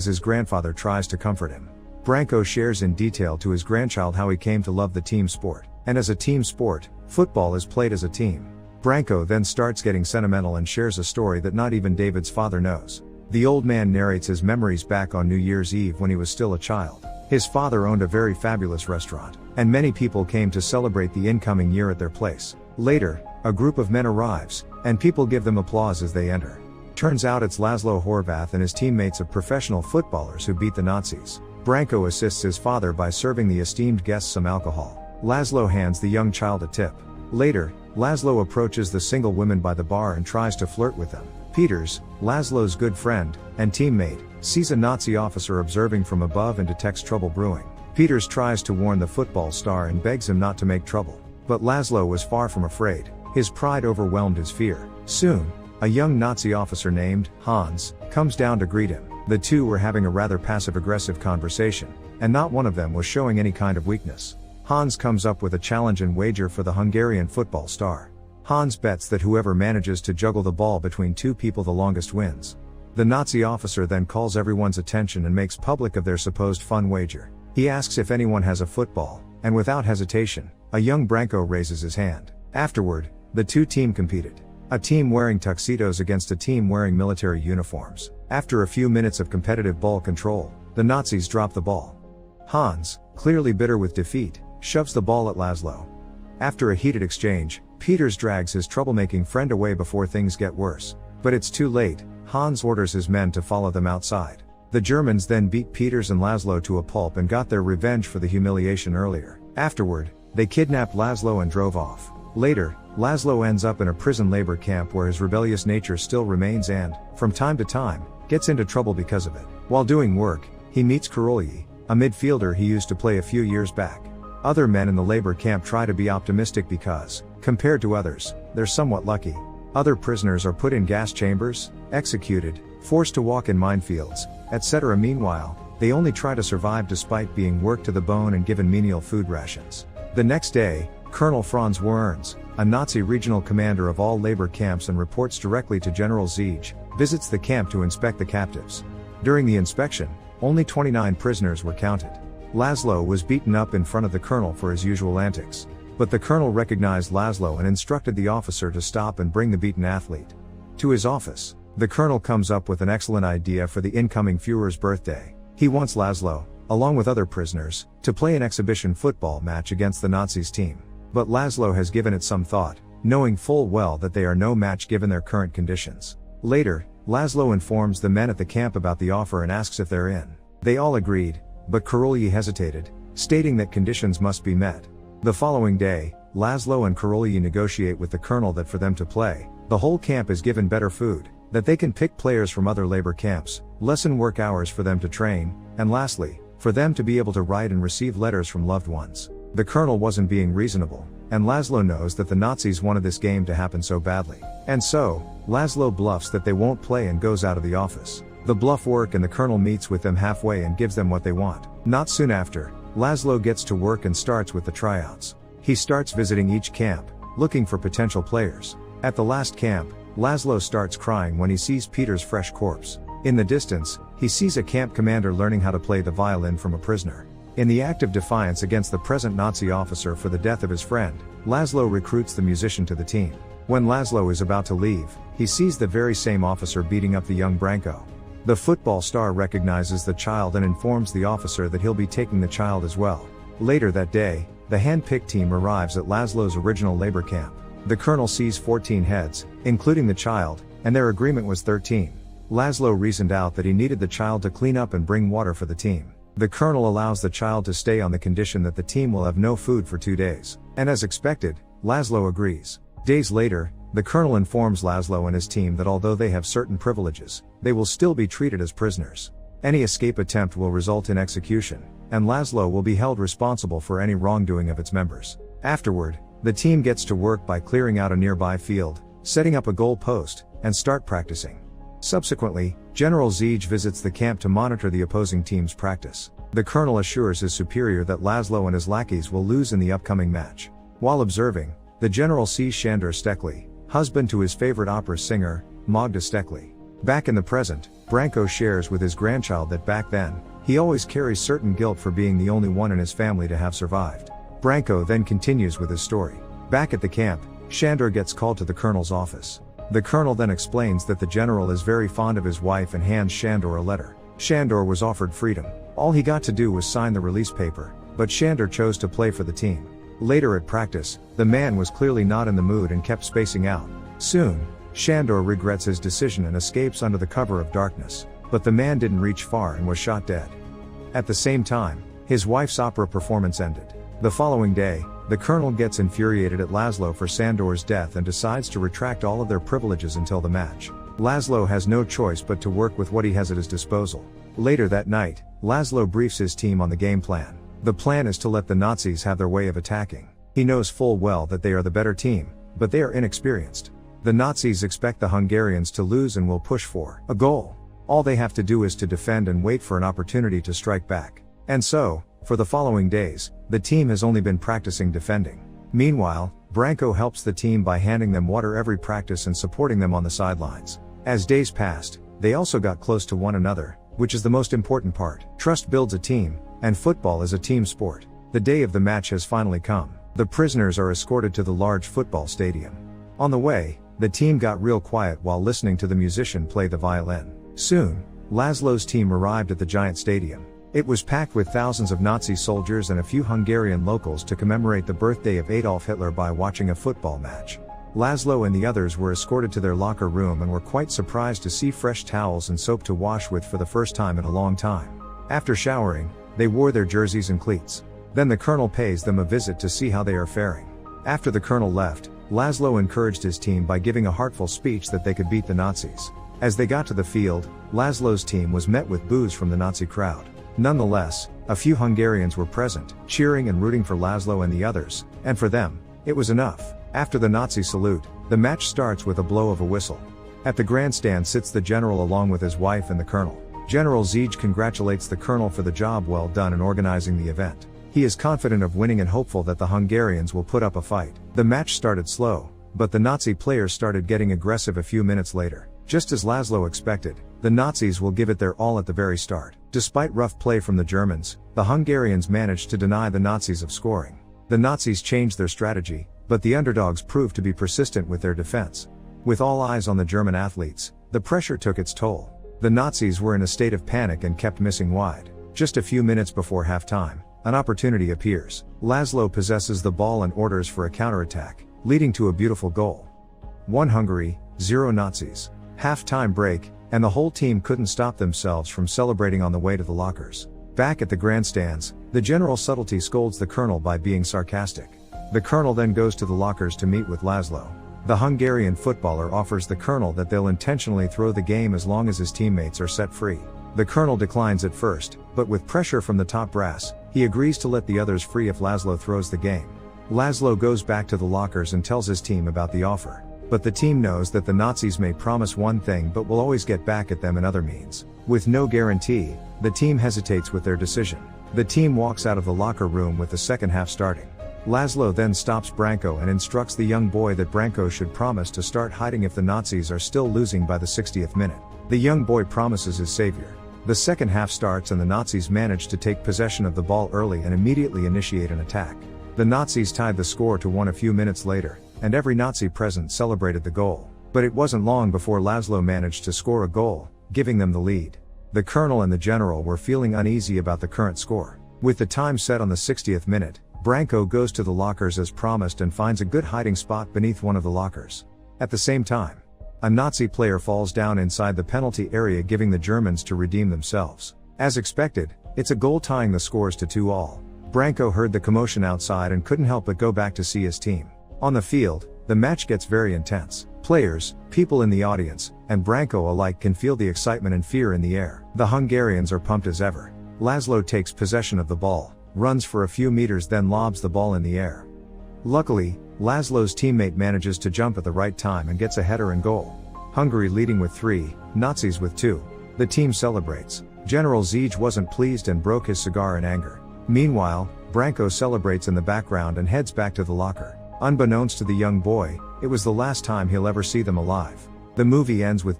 As his grandfather tries to comfort him, Branko shares in detail to his grandchild how he came to love the team sport. And as a team sport, football is played as a team. Branko then starts getting sentimental and shares a story that not even David's father knows. The old man narrates his memories back on New Year's Eve when he was still a child. His father owned a very fabulous restaurant, and many people came to celebrate the incoming year at their place. Later, a group of men arrives, and people give them applause as they enter. Turns out it's Laszlo Horvath and his teammates of professional footballers who beat the Nazis. Branko assists his father by serving the esteemed guests some alcohol. Laszlo hands the young child a tip. Later, Laszlo approaches the single women by the bar and tries to flirt with them. Peters, Laszlo's good friend and teammate, sees a Nazi officer observing from above and detects trouble brewing. Peters tries to warn the football star and begs him not to make trouble. But Laszlo was far from afraid. His pride overwhelmed his fear. Soon, a young Nazi officer named Hans comes down to greet him. The two were having a rather passive-aggressive conversation, and not one of them was showing any kind of weakness. Hans comes up with a challenge and wager for the Hungarian football star. Hans bets that whoever manages to juggle the ball between two people the longest wins. The Nazi officer then calls everyone's attention and makes public of their supposed fun wager. He asks if anyone has a football, and without hesitation, a young Branko raises his hand. Afterward, the two teams competed. A team wearing tuxedos against a team wearing military uniforms. After a few minutes of competitive ball control, the Nazis drop the ball. Hans, clearly bitter with defeat, shoves the ball at Laszlo. After a heated exchange, Peters drags his troublemaking friend away before things get worse. But it's too late. Hans orders his men to follow them outside. The Germans then beat Peters and Laszlo to a pulp and got their revenge for the humiliation earlier. Afterward, they kidnapped Laszlo and drove off. Later, Laszlo ends up in a prison labor camp where his rebellious nature still remains and, from time to time, gets into trouble because of it. While doing work, he meets Karolyi, a midfielder he used to play a few years back. Other men in the labor camp try to be optimistic because, compared to others, they're somewhat lucky. Other prisoners are put in gas chambers, executed, forced to walk in minefields, etc. Meanwhile, they only try to survive despite being worked to the bone and given menial food rations. The next day, Colonel Franz Werns, a Nazi regional commander of all labor camps and reports directly to General Ziege, visits the camp to inspect the captives. During the inspection, only 29 prisoners were counted. Laszlo was beaten up in front of the colonel for his usual antics. But the colonel recognized Laszlo and instructed the officer to stop and bring the beaten athlete to his office. The colonel comes up with an excellent idea for the incoming Führer's birthday. He wants Laszlo, along with other prisoners, to play an exhibition football match against the Nazis' team. But Laszlo has given it some thought, knowing full well that they are no match given their current conditions. Later, Laszlo informs the men at the camp about the offer and asks if they're in. They all agreed, but Karolyi hesitated, stating that conditions must be met. The following day, Laszlo and Karolyi negotiate with the colonel that for them to play, the whole camp is given better food, that they can pick players from other labor camps, lessen work hours for them to train, and lastly, for them to be able to write and receive letters from loved ones. The colonel wasn't being reasonable, and Laszlo knows that the Nazis wanted this game to happen so badly. And so, Laszlo bluffs that they won't play and goes out of the office. The bluff works and the colonel meets with them halfway and gives them what they want. Not soon after, Laszlo gets to work and starts with the tryouts. He starts visiting each camp, looking for potential players. At the last camp, Laszlo starts crying when he sees Peter's fresh corpse. In the distance, he sees a camp commander learning how to play the violin from a prisoner. In the act of defiance against the present Nazi officer for the death of his friend, Laszlo recruits the musician to the team. When Laszlo is about to leave, he sees the very same officer beating up the young Branko. The football star recognizes the child and informs the officer that he'll be taking the child as well. Later that day, the hand-picked team arrives at Laszlo's original labor camp. The colonel sees 14 heads, including the child, and their agreement was 13. Laszlo reasoned out that he needed the child to clean up and bring water for the team. The colonel allows the child to stay on the condition that the team will have no food for 2 days. And as expected, Laszlo agrees. Days later, the colonel informs Laszlo and his team that although they have certain privileges, they will still be treated as prisoners. Any escape attempt will result in execution, and Laszlo will be held responsible for any wrongdoing of its members. Afterward, the team gets to work by clearing out a nearby field, setting up a goal post, and start practicing. Subsequently, General Ziege visits the camp to monitor the opposing team's practice. The colonel assures his superior that Laszlo and his lackeys will lose in the upcoming match. While observing, the general sees Shandor Stekli, husband to his favorite opera singer, Magda Stekli. Back in the present, Branko shares with his grandchild that back then, he always carries certain guilt for being the only one in his family to have survived. Branko then continues with his story. Back at the camp, Shandor gets called to the colonel's office. The colonel then explains that the general is very fond of his wife and hands Shandor a letter. Shandor was offered freedom. All he got to do was sign the release paper, but Shandor chose to play for the team. Later at practice, the man was clearly not in the mood and kept spacing out. Soon, Shandor regrets his decision and escapes under the cover of darkness. But the man didn't reach far and was shot dead. At the same time, his wife's opera performance ended. The following day, the colonel gets infuriated at Laszlo for Sandor's death and decides to retract all of their privileges until the match. Laszlo has no choice but to work with what he has at his disposal. Later that night, Laszlo briefs his team on the game plan. The plan is to let the Nazis have their way of attacking. He knows full well that they are the better team, but they are inexperienced. The Nazis expect the Hungarians to lose and will push for a goal. All they have to do is to defend and wait for an opportunity to strike back. And so, for the following days, the team has only been practicing defending. Meanwhile, Branko helps the team by handing them water every practice and supporting them on the sidelines. As days passed, they also got close to one another, which is the most important part. Trust builds a team, and football is a team sport. The day of the match has finally come. The prisoners are escorted to the large football stadium. On the way, the team got real quiet while listening to the musician play the violin. Soon, Laszlo's team arrived at the giant stadium. It was packed with thousands of Nazi soldiers and a few Hungarian locals to commemorate the birthday of Adolf Hitler by watching a football match. Laszlo and the others were escorted to their locker room and were quite surprised to see fresh towels and soap to wash with for the first time in a long time. After showering, they wore their jerseys and cleats. Then the colonel pays them a visit to see how they are faring. After the colonel left, Laszlo encouraged his team by giving a heartful speech that they could beat the Nazis. As they got to the field, Laszlo's team was met with boos from the Nazi crowd. Nonetheless, a few Hungarians were present, cheering and rooting for Laszlo and the others, and for them, it was enough. After the Nazi salute, the match starts with a blow of a whistle. At the grandstand sits the general along with his wife and the colonel. General Ziege congratulates the colonel for the job well done in organizing the event. He is confident of winning and hopeful that the Hungarians will put up a fight. The match started slow, but the Nazi players started getting aggressive a few minutes later. Just as Laszlo expected, the Nazis will give it their all at the very start. Despite rough play from the Germans, the Hungarians managed to deny the Nazis of scoring. The Nazis changed their strategy, but the underdogs proved to be persistent with their defense. With all eyes on the German athletes, the pressure took its toll. The Nazis were in a state of panic and kept missing wide. Just a few minutes before halftime, an opportunity appears. Laszlo possesses the ball and orders for a counterattack, leading to a beautiful goal. 1 Hungary, 0 Nazis. Half-time break, and the whole team couldn't stop themselves from celebrating on the way to the lockers. Back at the grandstands, the general subtlety scolds the colonel by being sarcastic. The colonel then goes to the lockers to meet with Laszlo. The Hungarian footballer offers the colonel that they'll intentionally throw the game as long as his teammates are set free. The colonel declines at first, but with pressure from the top brass, he agrees to let the others free if Laszlo throws the game. Laszlo goes back to the lockers and tells his team about the offer. But the team knows that the Nazis may promise one thing but will always get back at them in other means. With no guarantee, the team hesitates with their decision. The team walks out of the locker room with the second half starting. Laszlo then stops Branko and instructs the young boy that Branko should promise to start hiding if the Nazis are still losing by the 60th minute. The young boy promises his savior. The second half starts and the Nazis manage to take possession of the ball early and immediately initiate an attack. The Nazis tied the score to 1 a few minutes later, and every Nazi present celebrated the goal. But it wasn't long before Laszlo managed to score a goal, giving them the lead. The colonel and the general were feeling uneasy about the current score. With the time set on the 60th minute, Branko goes to the lockers as promised and finds a good hiding spot beneath one of the lockers. At the same time, a Nazi player falls down inside the penalty area, giving the Germans to redeem themselves. As expected, it's a goal tying the scores to 2-2. Branko heard the commotion outside and couldn't help but go back to see his team. On the field, the match gets very intense. Players, people in the audience, and Branko alike can feel the excitement and fear in the air. The Hungarians are pumped as ever. Laszlo takes possession of the ball, runs for a few meters, then lobs the ball in the air. Luckily, Laszlo's teammate manages to jump at the right time and gets a header and goal. Hungary leading with 3, Nazis with 2. The team celebrates. General Ziege wasn't pleased and broke his cigar in anger. Meanwhile, Branko celebrates in the background and heads back to the locker. Unbeknownst to the young boy, it was the last time he'll ever see them alive. The movie ends with